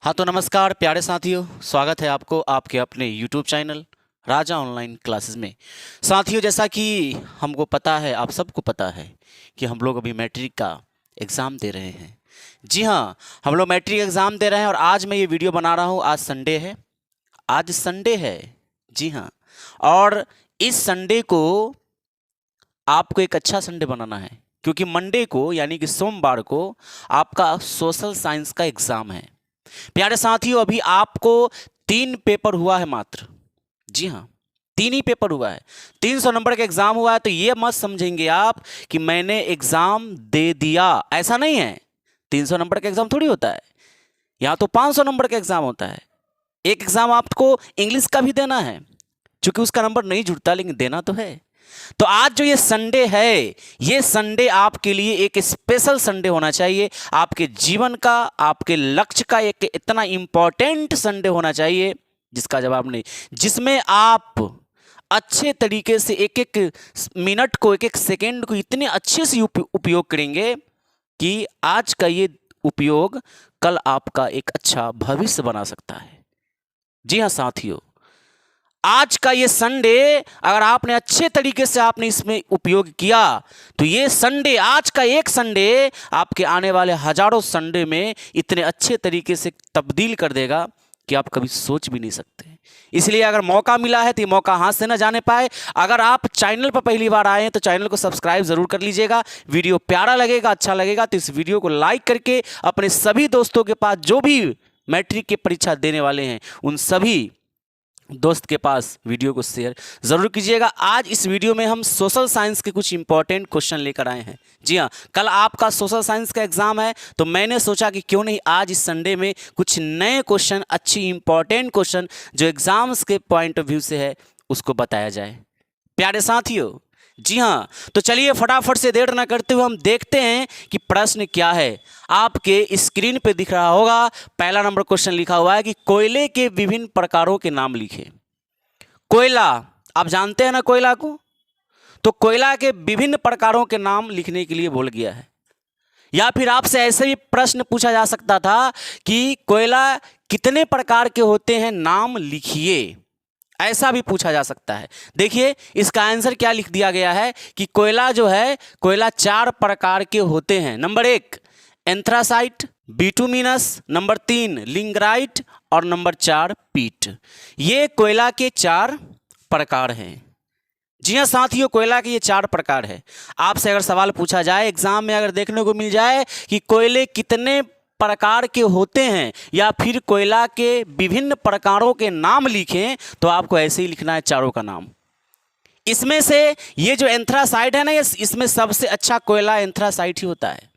हाँ तो नमस्कार प्यारे साथियों, स्वागत है आपको आपके अपने YouTube चैनल राजा ऑनलाइन क्लासेस में। साथियों, जैसा कि हमको पता है, आप सबको पता है कि हम लोग अभी मैट्रिक का एग्ज़ाम दे रहे हैं। जी हाँ, हम लोग मैट्रिक एग्ज़ाम दे रहे हैं और आज मैं ये वीडियो बना रहा हूँ। आज संडे है, आज संडे है। जी हाँ, और इस संडे को आपको एक अच्छा संडे बनाना है, क्योंकि मंडे को यानी कि सोमवार को आपका सोशल साइंस का एग्ज़ाम है। प्यारे साथियों, अभी आपको 3 पेपर हुआ है मात्र। जी हाँ, 3 ही पेपर हुआ है। 300 नंबर का एग्जाम हुआ है। तो ये मत समझेंगे आप कि मैंने एग्जाम दे दिया, ऐसा नहीं है। 300 नंबर का एग्जाम थोड़ी होता है, यहाँ तो 500 नंबर का एग्जाम होता है। एक एग्जाम आपको इंग्लिश का भी देना है, क्योंकि उसका नंबर नहीं जुड़ता, लेकिन देना तो है। तो आज जो ये संडे है, ये संडे आपके लिए एक स्पेशल संडे होना चाहिए। आपके जीवन का, आपके लक्ष्य का एक इतना इंपॉर्टेंट संडे होना चाहिए जिसका जवाब नहीं, जिसमें आप अच्छे तरीके से एक एक मिनट को, एक एक सेकेंड को इतने अच्छे से उपयोग करेंगे कि आज का ये उपयोग कल आपका एक अच्छा भविष्य बना सकता है। जी हाँ साथियों, आज का ये संडे अगर आपने अच्छे तरीके से आपने इसमें उपयोग किया तो ये संडे, आज का एक संडे आपके आने वाले हजारों संडे में इतने अच्छे तरीके से तब्दील कर देगा कि आप कभी सोच भी नहीं सकते। इसलिए अगर मौका मिला है तो ये मौका हाथ से ना जाने पाए। अगर आप चैनल पर पहली बार आए हैं तो चैनल को सब्सक्राइब जरूर कर लीजिएगा। वीडियो प्यारा लगेगा, अच्छा लगेगा तो इस वीडियो को लाइक करके अपने सभी दोस्तों के पास, जो भी मैट्रिक की परीक्षा देने वाले हैं, उन सभी दोस्त के पास वीडियो को शेयर जरूर कीजिएगा। आज इस वीडियो में हम सोशल साइंस के कुछ इंपॉर्टेंट क्वेश्चन लेकर आए हैं। जी हाँ, कल आपका सोशल साइंस का एग्जाम है, तो मैंने सोचा कि क्यों नहीं आज इस संडे में कुछ नए क्वेश्चन, अच्छी इंपॉर्टेंट क्वेश्चन जो एग्जाम्स के पॉइंट ऑफ व्यू से है उसको बताया जाए। प्यारे साथियों, जी हाँ, तो चलिए फटाफट से देर न करते हुए हम देखते हैं कि प्रश्न क्या है। आपके स्क्रीन पे दिख रहा होगा, पहला नंबर क्वेश्चन लिखा हुआ है कि कोयले के विभिन्न प्रकारों के नाम लिखें। कोयला, आप जानते हैं ना कोयला को, तो कोयला के विभिन्न प्रकारों के नाम लिखने के लिए बोल गया है। या फिर आपसे ऐसे भी प्रश्न पूछा जा सकता था कि कोयला कितने प्रकार के होते हैं, नाम लिखिए, ऐसा भी पूछा जा सकता है। देखिए इसका आंसर क्या लिख दिया गया है कि कोयला जो है, कोयला 4 प्रकार के होते हैं। नंबर 1 एंथ्रासाइट, बिटुमिनस, नंबर 3 लिंगराइट और नंबर 4 पीट। ये कोयला के 4 प्रकार हैं। जी हाँ साथियों, कोयला के ये 4 प्रकार है। आपसे अगर सवाल पूछा जाए एग्जाम में, अगर देखने को मिल जाए कि कोयले कितने प्रकार के होते हैं या फिर कोयला के विभिन्न प्रकारों के नाम लिखें, तो आपको ऐसे ही लिखना है चारों का नाम। इसमें से ये जो एंथ्रासाइट है ना, इसमें सबसे अच्छा कोयला एंथ्रासाइट ही होता है।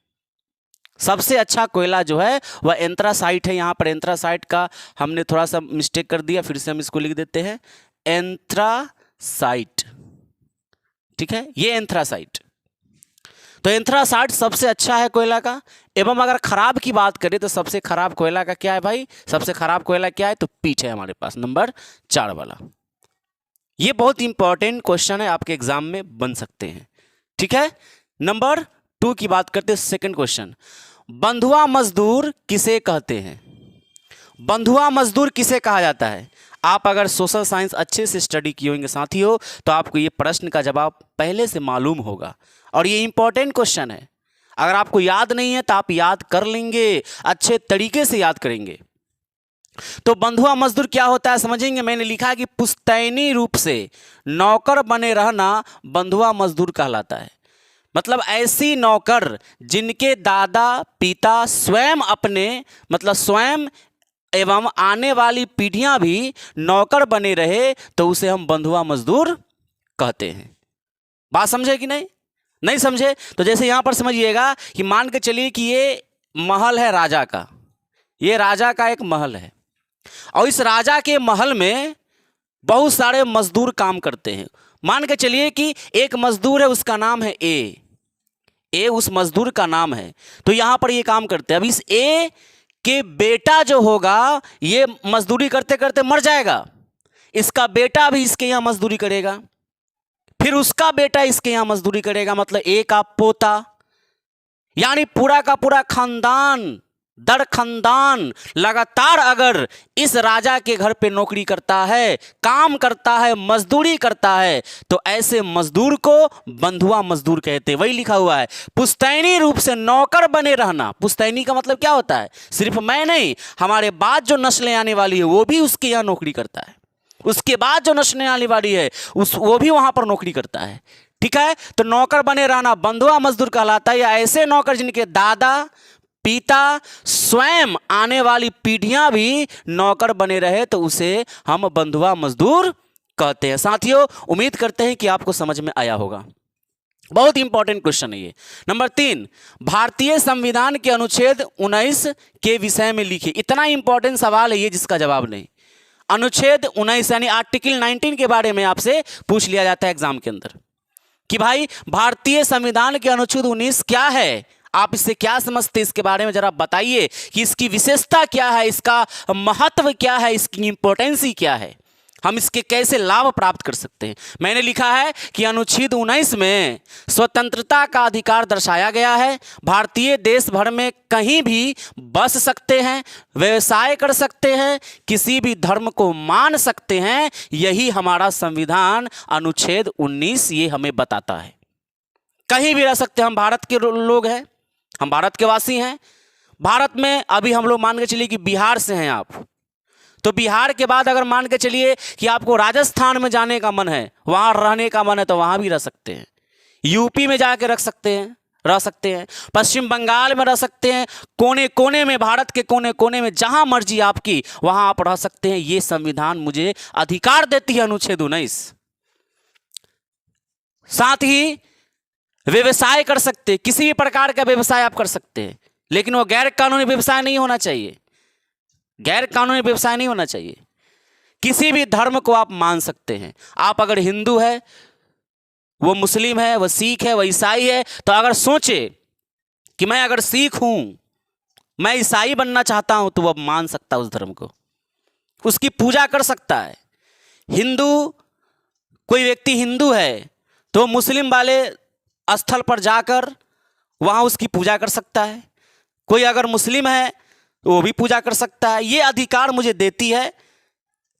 सबसे अच्छा कोयला जो है वह एंथ्रासाइट है। यहाँ पर एंथ्रासाइट का हमने थोड़ा सा मिस्टेक कर दिया, फिर से हम इसको लिख देते हैं एंथ्रासाइट। ठीक है, ये एंथ्रासाइट। तो एंथ्रासाइट सबसे अच्छा है कोयला का। एवं अगर खराब की बात करें तो सबसे खराब कोयला का क्या है भाई, सबसे खराब कोयला क्या है, तो पीट है हमारे पास, नंबर 4 वाला। ये बहुत इंपॉर्टेंट क्वेश्चन है, आपके एग्जाम में बन सकते हैं। ठीक है, नंबर 2 की बात करते हैं। सेकंड क्वेश्चन, बंधुआ मजदूर किसे कहते हैं? बंधुआ मजदूर किसे कहा जाता है? आप अगर सोशल साइंस अच्छे से स्टडी किए होंगे साथियों, तो आपको ये प्रश्न का जवाब पहले से मालूम होगा और ये इंपॉर्टेंट क्वेश्चन है। अगर आपको याद नहीं है तो आप याद कर लेंगे, अच्छे तरीके से याद करेंगे। तो बंधुआ मजदूर क्या होता है समझेंगे। मैंने लिखा है कि पुश्तैनी रूप से नौकर बने रहना बंधुआ मजदूर कहलाता है। मतलब ऐसी नौकर जिनके दादा पिता स्वयं अपने, मतलब स्वयं एवं आने वाली पीढ़ियां भी नौकर बने रहे, तो उसे हम बंधुआ मजदूर कहते हैं। बात समझे कि नहीं? नहीं समझे तो जैसे यहां पर समझिएगा कि मान के चलिए कि ये महल है राजा का, ये राजा का एक महल है और इस राजा के महल में बहुत सारे मजदूर काम करते हैं। मान के चलिए कि एक मजदूर है, उसका नाम है ए उस मजदूर का नाम है, तो यहां पर ये काम करते हैं। अब इस ए के बेटा जो होगा ये मजदूरी करते करते मर जाएगा, इसका बेटा भी इसके यहां मजदूरी करेगा, फिर उसका बेटा इसके यहां मजदूरी करेगा, मतलब एक आप पोता, यानी पूरा का पूरा खानदान दर खानदान लगातार अगर इस राजा के घर पे नौकरी करता है, काम करता है, मजदूरी करता है, तो ऐसे मजदूर को बंधुआ मजदूर कहते हैं। वही लिखा हुआ है, पुश्तैनी रूप से नौकर बने रहना। पुश्तैनी का मतलब क्या होता है? सिर्फ मैं नहीं, हमारे बाद जो नस्लें आने वाली है वो भी उसके यहाँ नौकरी करता है, उसके बाद जो नस्लें आने वाली है वो भी वहां पर नौकरी करता है। ठीक है, तो नौकर बने रहना बंधुआ मजदूर कहलाता है, या ऐसे नौकर जिनके दादा पिता स्वयं आने वाली पीढ़ियां भी नौकर बने रहे तो उसे हम बंधुआ मजदूर कहते हैं। साथियों, उम्मीद करते हैं कि आपको समझ में आया होगा। बहुत इंपॉर्टेंट क्वेश्चन है ये। नंबर 3, भारतीय संविधान के अनुच्छेद 19 के विषय में लिखिए। इतना इंपॉर्टेंट सवाल है ये जिसका जवाब नहीं। अनुच्छेद 19 यानी आर्टिकल 19 के बारे में आपसे पूछ लिया जाता है एग्जाम के अंदर कि भाई भारतीय संविधान के अनुच्छेद 19 क्या है, आप इससे क्या समझते हैं, इसके बारे में जरा बताइए कि इसकी विशेषता क्या है, इसका महत्व क्या है, इसकी इंपॉर्टेंस ही क्या है, हम इसके कैसे लाभ प्राप्त कर सकते हैं। मैंने लिखा है कि अनुच्छेद 19 में स्वतंत्रता का अधिकार दर्शाया गया है। भारतीय देश भर में कहीं भी बस सकते हैं, व्यवसाय कर सकते हैं, किसी भी धर्म को मान सकते हैं। यही हमारा संविधान अनुच्छेद 19 ये हमें बताता है। कहीं भी रह सकते हैं, हम भारत के लोग हैं, हम भारत के वासी हैं। भारत में अभी हम लोग मान के चलिए कि बिहार से हैं आप, तो बिहार के बाद अगर मान के चलिए कि आपको राजस्थान में जाने का मन है, वहां रहने का मन है, तो वहां भी रह सकते हैं। यूपी में जाके रह सकते हैं, पश्चिम बंगाल में रह सकते हैं, कोने कोने में, भारत के कोने कोने में जहां मर्जी आपकी वहां आप रह सकते हैं। ये संविधान मुझे अधिकार देती है अनुच्छेद 19। साथ ही व्यवसाय कर सकते हैं, किसी भी प्रकार का व्यवसाय आप कर सकते हैं, लेकिन वो गैर कानूनी व्यवसाय नहीं होना चाहिए, गैर कानूनी व्यवसाय नहीं होना चाहिए। किसी भी धर्म को आप मान सकते हैं। आप अगर हिंदू है, वो मुस्लिम है, वो सिख है, वो ईसाई है, तो अगर सोचे कि मैं अगर सिख हूं, मैं ईसाई बनना चाहता हूं, तो वो मान सकता है उस धर्म को, उसकी पूजा कर सकता है। हिंदू, कोई व्यक्ति हिंदू है तो मुस्लिम वाले स्थल पर जाकर वहां उसकी पूजा कर सकता है। कोई अगर मुस्लिम है वो भी पूजा कर सकता है। ये अधिकार मुझे देती है,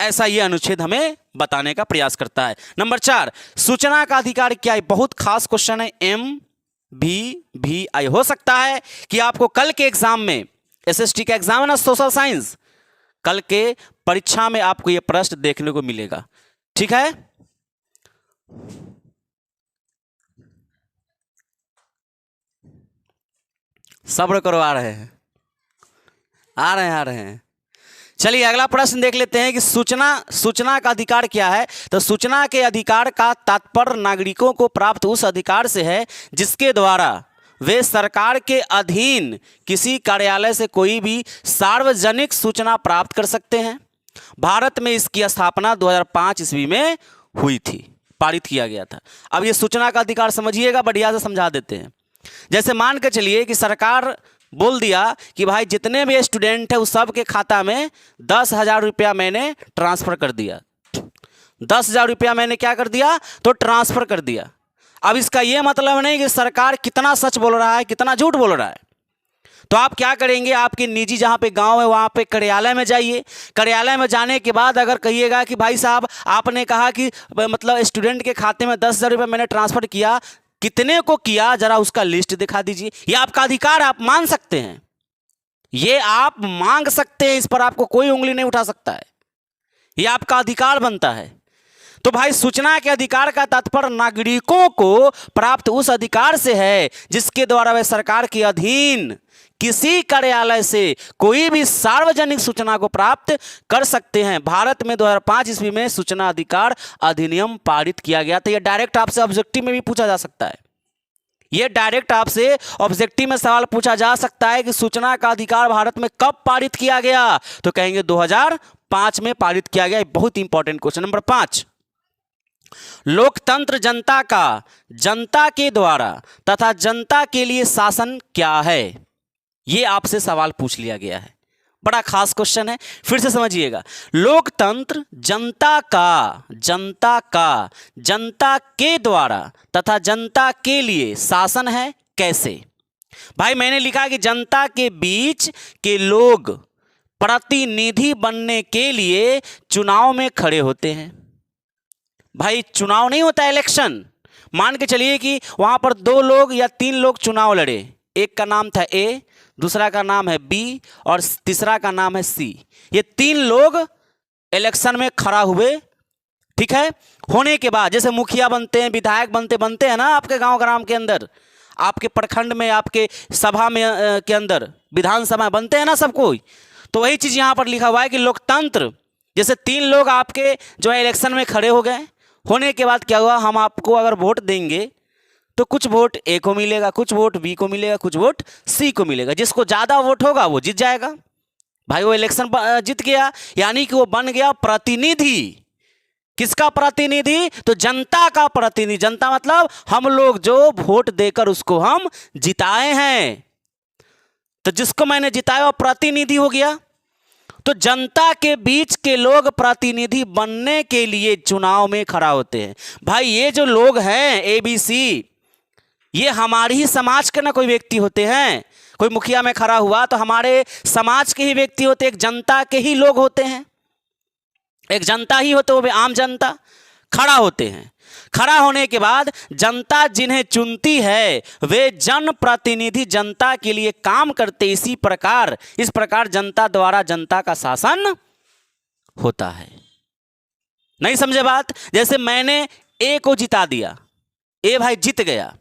ऐसा ये अनुच्छेद हमें बताने का प्रयास करता है। नंबर 4, सूचना का अधिकार क्या है? बहुत खास क्वेश्चन है, MBVI। हो सकता है कि आपको कल के एग्जाम में, SST का एग्जाम है ना, सोशल साइंस, कल के परीक्षा में आपको यह प्रश्न देखने को मिलेगा। ठीक है, सब्र करो, आ रहे हैं। चलिए अगला प्रश्न देख लेते हैं कि सूचना का अधिकार क्या है। तो सूचना के अधिकार का तात्पर्य नागरिकों को प्राप्त उस अधिकार से है जिसके द्वारा वे सरकार के अधीन किसी कार्यालय से कोई भी सार्वजनिक सूचना प्राप्त कर सकते हैं। भारत में इसकी स्थापना 2005 ईस्वी में हुई थी, पारित किया गया था। अब ये सूचना का अधिकार समझिएगा, बढ़िया से समझा देते हैं। जैसे मान के चलिए कि सरकार बोल दिया कि भाई जितने भी स्टूडेंट है उस सब के खाता में 10,000 रुपया मैंने ट्रांसफर कर दिया। 10,000 रुपया मैंने क्या कर दिया? तो ट्रांसफर कर दिया। अब इसका यह मतलब नहीं कि सरकार कितना सच बोल रहा है, कितना झूठ बोल रहा है। तो आप क्या करेंगे, आपके निजी जहाँ पे गांव है वहाँ पे कार्यालय में जाइए। कार्यालय में जाने के बाद अगर कहिएगा कि भाई साहब आपने कहा कि मतलब स्टूडेंट के खाते में 10,000 रुपये मैंने ट्रांसफर किया, कितने को किया, जरा उसका लिस्ट दिखा दीजिए। ये आपका अधिकार, आप मान सकते हैं, ये आप मांग सकते हैं, इस पर आपको कोई उंगली नहीं उठा सकता है, ये आपका अधिकार बनता है। तो भाई सूचना के अधिकार का तात्पर्य नागरिकों को प्राप्त उस अधिकार से है जिसके द्वारा वे सरकार के अधीन किसी कार्यालय से कोई भी सार्वजनिक सूचना को प्राप्त कर सकते हैं। भारत में 2005 ईस्वी में सूचना अधिकार अधिनियम पारित किया गया था। यह डायरेक्ट आपसे ऑब्जेक्टिव में भी पूछा जा सकता है, यह डायरेक्ट आपसे ऑब्जेक्टिव में सवाल पूछा जा सकता है कि सूचना का अधिकार भारत में कब पारित किया गया, तो कहेंगे 2005 में पारित किया गया। बहुत इंपॉर्टेंट क्वेश्चन। नंबर 5, लोकतंत्र जनता के द्वारा तथा जनता के लिए शासन क्या है? यह आपसे सवाल पूछ लिया गया है, बड़ा खास क्वेश्चन है, फिर से समझिएगा। लोकतंत्र जनता के द्वारा तथा जनता के लिए शासन है, कैसे? भाई मैंने लिखा कि जनता के बीच के लोग प्रतिनिधि बनने के लिए चुनाव में खड़े होते हैं। भाई चुनाव नहीं होता, इलेक्शन। मान के चलिए कि वहां पर 2 लोग या 3 लोग चुनाव लड़े, एक का नाम था ए, दूसरा का नाम है बी और तीसरा का नाम है सी। ये 3 लोग इलेक्शन में खड़ा हुए, ठीक है। होने के बाद जैसे मुखिया बनते हैं, विधायक बनते हैं ना आपके गांव ग्राम के अंदर, आपके प्रखंड में, आपके सभा में के अंदर, विधानसभा बनते हैं ना सब कोई। तो वही चीज़ यहाँ पर लिखा हुआ है कि लोकतंत्र, जैसे 3 लोग आपके जो है इलेक्शन में खड़े हो गए, होने के बाद क्या हुआ, हम आपको अगर वोट देंगे तो कुछ वोट ए को मिलेगा, कुछ वोट बी को मिलेगा, कुछ वोट सी को मिलेगा। जिसको ज़्यादा वोट होगा वो जीत जाएगा। भाई वो इलेक्शन जीत गया, यानी कि वो बन गया प्रतिनिधि। किसका प्रतिनिधि? तो जनता का प्रतिनिधि। जनता मतलब हम लोग जो वोट देकर उसको हम जिताए हैं। तो जिसको मैंने जिताया वो प्रतिनिधि हो गया। तो जनता के बीच के लोग प्रतिनिधि बनने के लिए चुनाव में खड़ा होते हैं। भाई ये जो लोग हैं ABC, ये हमारी ही समाज के ना कोई व्यक्ति होते हैं। कोई मुखिया में खड़ा हुआ तो हमारे समाज के ही व्यक्ति होते, एक जनता के ही लोग होते हैं, एक जनता ही होते, वो भी आम जनता खड़ा होते हैं। खड़ा होने के बाद जनता जिन्हें चुनती है वे जनप्रतिनिधि जनता के लिए काम करते। इस प्रकार जनता द्वारा जनता का शासन होता है। नहीं समझे बात? जैसे मैंने ए को जिता दिया, ए भाई जीत गया,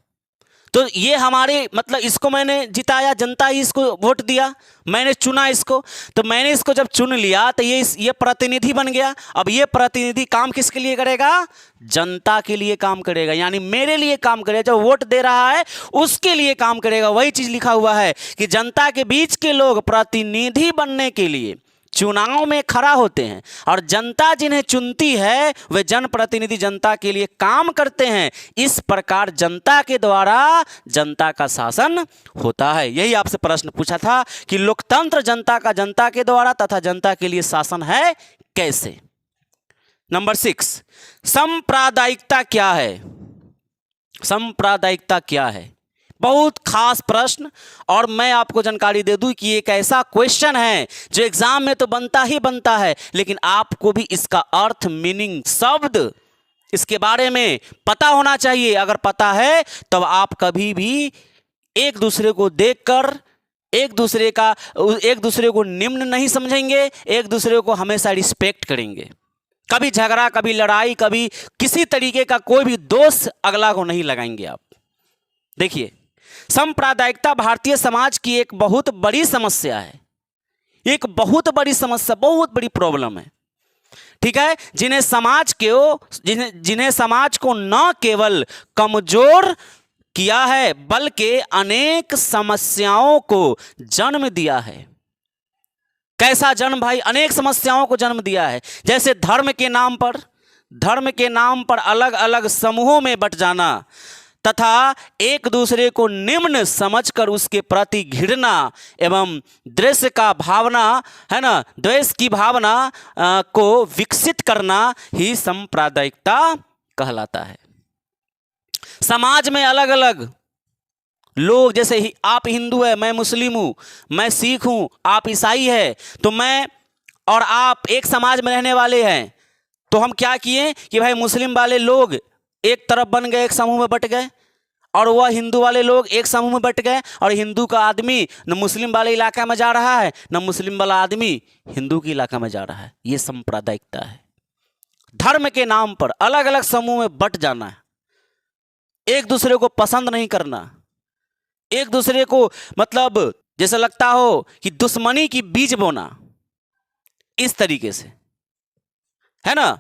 तो ये हमारे मतलब इसको मैंने जिताया, जनता ही इसको वोट दिया, मैंने चुना इसको, तो मैंने इसको जब चुन लिया तो ये प्रतिनिधि बन गया। अब ये प्रतिनिधि काम किसके लिए करेगा? जनता के लिए काम करेगा, यानी मेरे लिए काम करेगा। जो वोट दे रहा है उसके लिए काम करेगा। वही चीज लिखा हुआ है कि जनता के बीच के लोग प्रतिनिधि बनने के लिए चुनाव में खड़ा होते हैं और जनता जिन्हें चुनती है वे जनप्रतिनिधि जनता के लिए काम करते हैं। इस प्रकार जनता के द्वारा जनता का शासन होता है। यही आपसे प्रश्न पूछा था कि लोकतंत्र जनता का जनता के द्वारा तथा जनता के लिए शासन है कैसे। नंबर 6, सांप्रदायिकता क्या है? सांप्रदायिकता क्या है? बहुत खास प्रश्न, और मैं आपको जानकारी दे दूं कि एक ऐसा क्वेश्चन है जो एग्जाम में तो बनता ही बनता है, लेकिन आपको भी इसका अर्थ, मीनिंग, शब्द इसके बारे में पता होना चाहिए। अगर पता है तब आप कभी भी एक दूसरे को देखकर एक दूसरे को निम्न नहीं समझेंगे, एक दूसरे को हमेशा रिस्पेक्ट करेंगे। कभी झगड़ा, कभी लड़ाई, कभी किसी तरीके का कोई भी दोष अगला को नहीं लगाएंगे आप। देखिए, सांप्रदायिकता भारतीय समाज की एक बहुत बड़ी समस्या है, एक बहुत बड़ी समस्या, बहुत बड़ी प्रॉब्लम है, ठीक है। जिन्हें समाज को न केवल कमजोर किया है बल्कि अनेक समस्याओं को जन्म दिया है। कैसा जन्म भाई? अनेक समस्याओं को जन्म दिया है। जैसे धर्म के नाम पर अलग अलग समूहों में बंट जाना तथा एक दूसरे को निम्न समझकर उसके प्रति घृणा एवं द्वेष की भावना को विकसित करना ही सांप्रदायिकता कहलाता है। समाज में अलग अलग लोग, जैसे आप हिंदू है, मैं मुस्लिम हूँ, मैं सिख हूँ, आप ईसाई है, तो मैं और आप एक समाज में रहने वाले हैं। तो हम क्या किए कि भाई मुस्लिम वाले लोग एक तरफ बन गए, एक समूह में बट गए, और वह हिंदू वाले लोग एक समूह में बट गए, और हिंदू का आदमी न मुस्लिम वाले इलाका में जा रहा है, न मुस्लिम वाला आदमी हिंदू के इलाका में जा रहा है। ये सांप्रदायिकता है। धर्म के नाम पर अलग अलग समूह में बट जाना है, एक दूसरे को पसंद नहीं करना, एक दूसरे को मतलब जैसे लगता हो कि दुश्मनी की बीज बोना, इस तरीके से, है ना।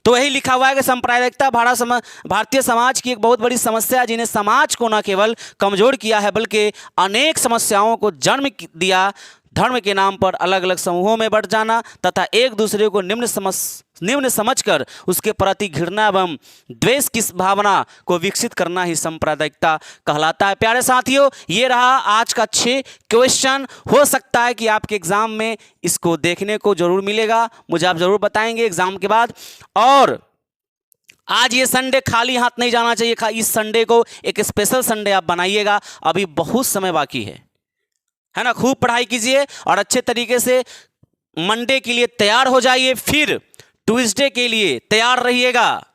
तो वही लिखा हुआ है कि सांप्रदायिकता भारतीय समाज की एक बहुत बड़ी समस्या है, जिन्हें समाज को न केवल कमजोर किया है बल्कि अनेक समस्याओं को जन्म दिया। धर्म के नाम पर अलग अलग समूहों में बंट जाना तथा एक दूसरे को निम्न समझकर उसके प्रति घृणा एवं द्वेष की भावना को विकसित करना ही सांप्रदायिकता कहलाता है। प्यारे साथियों, ये रहा आज का 6 क्वेश्चन। हो सकता है कि आपके एग्जाम में इसको देखने को जरूर मिलेगा, मुझे आप जरूर बताएंगे एग्जाम के बाद। और आज ये संडे खाली हाथ नहीं जाना चाहिए। इस संडे को एक स्पेशल संडे आप बनाइएगा। अभी बहुत समय बाकी है ना। खूब पढ़ाई कीजिए और अच्छे तरीके से मंडे के लिए तैयार हो जाइए। फिर ट्यूसडे के लिए तैयार रहिएगा।